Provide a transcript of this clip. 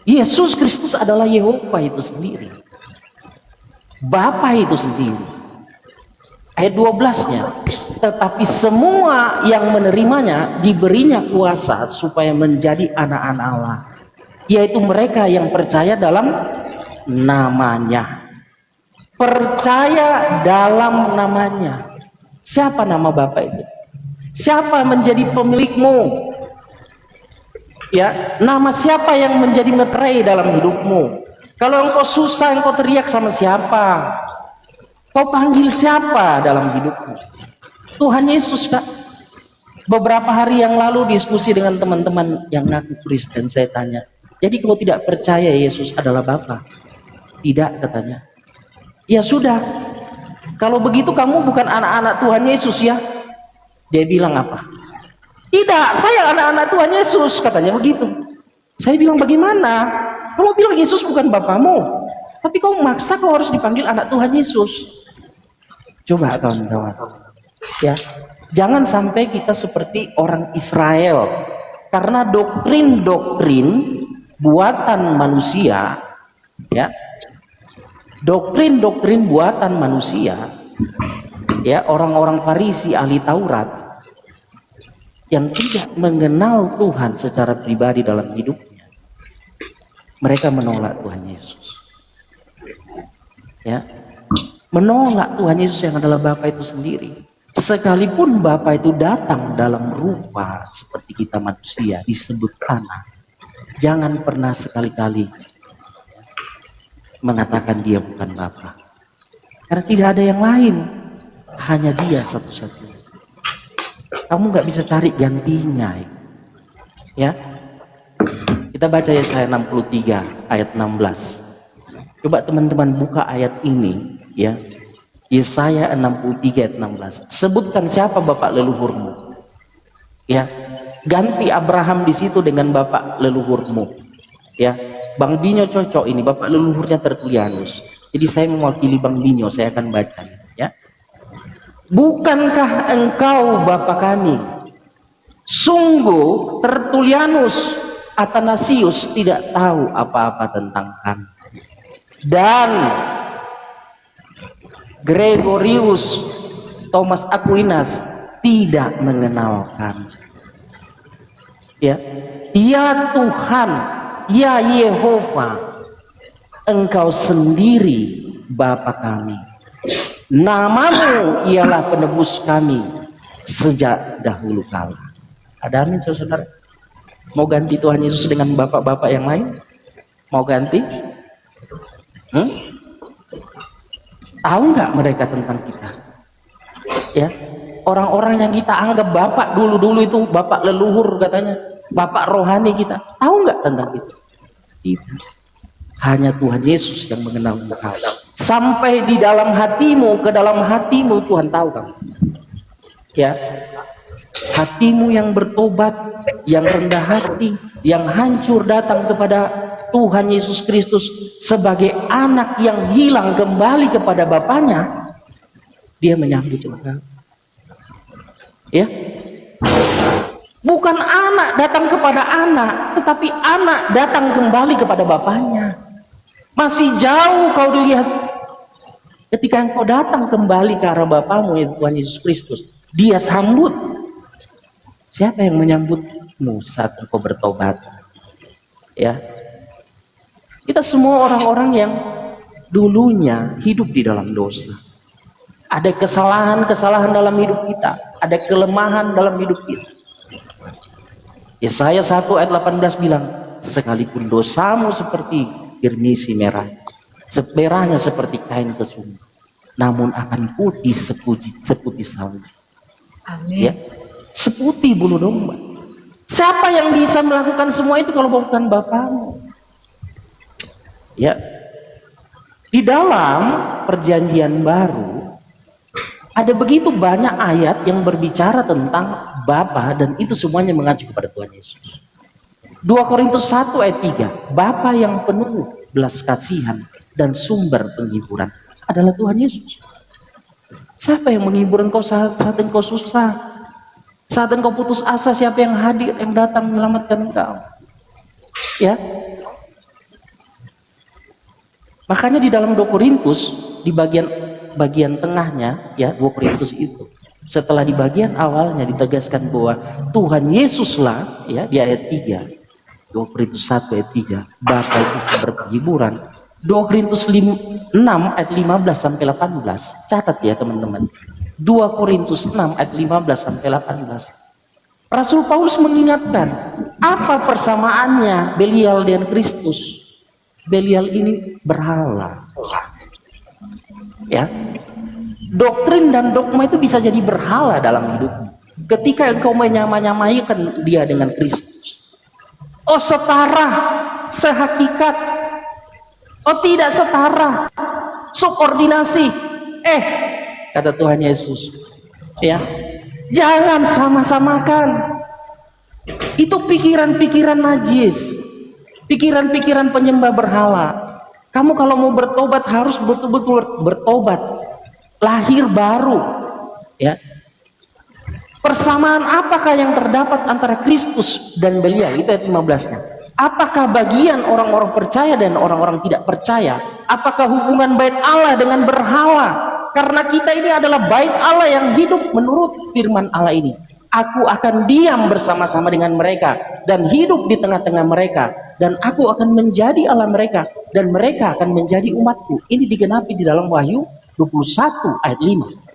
Yesus Kristus adalah Yehova itu sendiri, Bapa itu sendiri. Ayat 12-nya, tetapi semua yang menerimanya diberinya kuasa supaya menjadi anak-anak Allah, yaitu mereka yang percaya dalam namanya. Percaya dalam namanya. Siapa nama Bapa itu? Siapa menjadi pemilikmu? Ya, nama siapa yang menjadi meterai dalam hidupmu? Kalau engkau susah, engkau teriak sama siapa? Kau panggil siapa dalam hidupmu? Tuhan Yesus, Kak. Beberapa hari yang lalu diskusi dengan teman-teman yang ngaku Kristen, saya tanya, jadi kau tidak percaya Yesus adalah Bapa? Tidak, katanya. Ya sudah, kalau begitu kamu bukan anak-anak Tuhan Yesus ya? Dia bilang apa? Tidak, saya anak-anak Tuhan Yesus, katanya begitu. Saya bilang bagaimana? Kamu bilang Yesus bukan Bapamu, tapi kau maksa kau harus dipanggil anak Tuhan Yesus. Coba kawan-kawan, ya, jangan sampai kita seperti orang Israel, karena doktrin-doktrin buatan manusia, ya, doktrin-doktrin buatan manusia, ya, orang-orang Farisi ahli Taurat yang tidak mengenal Tuhan secara pribadi dalam hidupnya, mereka menolak Tuhan Yesus, ya, menolak Tuhan Yesus yang adalah Bapa itu sendiri. Sekalipun Bapa itu datang dalam rupa seperti kita manusia, disebut anak, jangan pernah sekali-kali mengatakan dia bukan Bapa, karena tidak ada yang lain, hanya dia satu-satunya. Kamu nggak bisa cari gantinya, ya. Kita baca Yesaya 63 ayat 16. Coba teman-teman buka ayat ini, ya. Yesaya 63 ayat 16. Sebutkan siapa bapak leluhurmu, ya. Ganti Abraham di situ dengan bapak leluhurmu, ya. Bang Binyo cocok ini, bapak leluhurnya Tertulianus. Jadi saya mewakili Bang Binyo, saya akan baca, ya. Bukankah engkau Bapa kami? Sungguh Tertulianus Athanasius tidak tahu apa-apa tentang kami, dan Gregorius Thomas Aquinas tidak mengenal kami. Ya, ya Tuhan, ya Yehova, engkau sendiri Bapa kami. Namamu ialah penebus kami sejak dahulu kala. Ada amin saudara? Mau ganti Tuhan Yesus dengan bapak-bapak yang lain? Mau ganti? Tahu nggak mereka tentang kita? Ya, orang-orang yang kita anggap bapak dulu itu bapak leluhur katanya, bapak rohani kita. Tahu nggak tentang kita? Tidak. Hanya Tuhan Yesus yang mengenal engkau. Sampai di dalam hatimu, ke dalam hatimu Tuhan tahu kamu. Ya, hatimu yang bertobat, yang rendah hati, yang hancur datang kepada Tuhan Yesus Kristus sebagai anak yang hilang kembali kepada Bapaknya, dia menyambut engkau. Ya, bukan anak datang kepada anak, tetapi anak datang kembali kepada Bapaknya. Masih jauh kau dilihat. Ketika engkau datang kembali ke arah Bapamu, yaitu Tuhan Yesus Kristus, dia sambut. Siapa yang menyambutmu saat engkau bertobat? Ya, kita semua orang-orang yang dulunya hidup di dalam dosa. Ada kesalahan-kesalahan dalam hidup kita, ada kelemahan dalam hidup kita. Yesaya 1 ayat 18 bilang, sekalipun dosamu seperti irmisi merah, merahnya seperti kain kesumba, namun akan putih seputih salju. Amin. Ya, seputih bulu domba. Siapa yang bisa melakukan semua itu kalau bukan Bapamu? Ya, di dalam perjanjian baru ada begitu banyak ayat yang berbicara tentang Bapa, dan itu semuanya mengacu kepada Tuhan Yesus. 2 Korintus 1 ayat 3, Bapa yang penuh belas kasihan dan sumber penghiburan adalah Tuhan Yesus. Siapa yang menghibur engkau saat engkau susah, saat engkau putus asa? Siapa yang hadir, yang datang menyelamatkan engkau? Ya, Makanya di dalam 2 Korintus, di bagian tengahnya ya 2 Korintus itu, setelah di bagian awalnya ditegaskan bahwa Tuhan Yesuslah ya di ayat 3, 2 Korintus 1 ayat 3, Bapa itu berhiburan. 2 Korintus 6 ayat 15 sampai 18. Catat ya teman-teman. 2 Korintus 6 ayat 15 sampai 18. Rasul Paulus mengingatkan, apa persamaannya Belial dan Kristus? Belial ini berhala. Ya. Doktrin dan dogma itu bisa jadi berhala dalam hidupmu. Ketika engkau menyamai-nyamaikan dia dengan Kristus. Oh setara, sehakikat. Oh tidak setara, subordinasi. Kata Tuhan Yesus, ya, jangan sama-samakan. Itu pikiran-pikiran najis, pikiran-pikiran penyembah berhala. Kamu kalau mau bertobat harus betul-betul bertobat, lahir baru. Ya. Persamaan apakah yang terdapat antara Kristus dan Belial? Itu ayat 15-nya. Apakah bagian orang-orang percaya dan orang-orang tidak percaya? Apakah hubungan bait Allah dengan berhala? Karena kita ini adalah bait Allah yang hidup menurut firman Allah ini. Aku akan diam bersama-sama dengan mereka dan hidup di tengah-tengah mereka, dan aku akan menjadi Allah mereka dan mereka akan menjadi umatku. Ini digenapi di dalam Wahyu 21 ayat 5.